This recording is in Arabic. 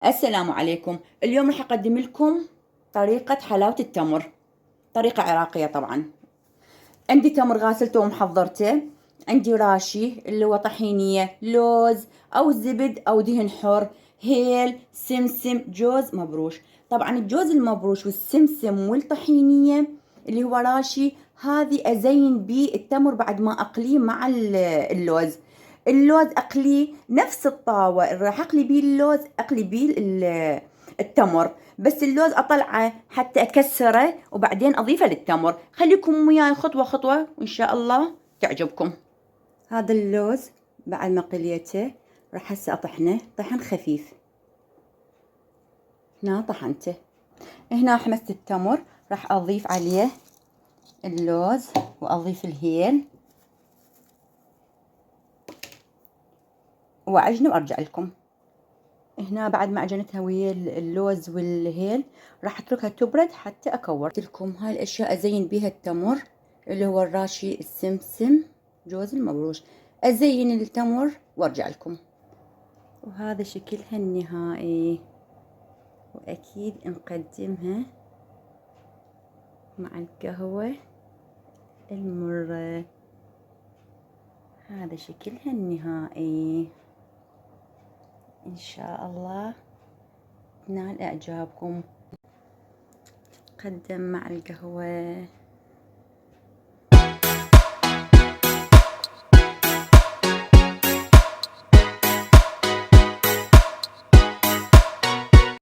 السلام عليكم. اليوم راح أقدم لكم طريقة حلاوة التمر، طريقة عراقية طبعا. عندي تمر غاسلته ومحضرته، عندي راشي اللي هو طحينية، لوز أو زبد أو دهن حر، هيل، سمسم، جوز مبروش. طبعا الجوز المبروش والسمسم والطحينية اللي هو راشي، هذه أزين بيه التمر بعد ما أقليه مع اللوز. اللوز أقليه نفس الطاوة اللي راح أقلي بيه اللوز، أقلي بيه التمر، بس اللوز أطلعه حتى أكسره وبعدين أضيفه للتمر. خليكم وياي خطوة خطوة وإن شاء الله تعجبكم. هذا اللوز بعد ما قليته راح هسه أطحنه طحن خفيف. هنا طحنته، هنا حمست التمر، راح أضيف عليه اللوز وأضيف الهيل وأعجنه وأرجع لكم. هنا بعد ما عجنتها ويا اللوز والهيل راح اتركها تبرد حتى اكور. قلت لكم هاي الاشياء ازين بيها التمر اللي هو الراشي، السمسم، جوز المبروش. ازين التمر وارجع لكم. وهذا شكلها النهائي، واكيد نقدمها مع القهوة المرة. هذا شكلها النهائي، ان شاء الله تنال اعجابكم. قدم مع القهوة.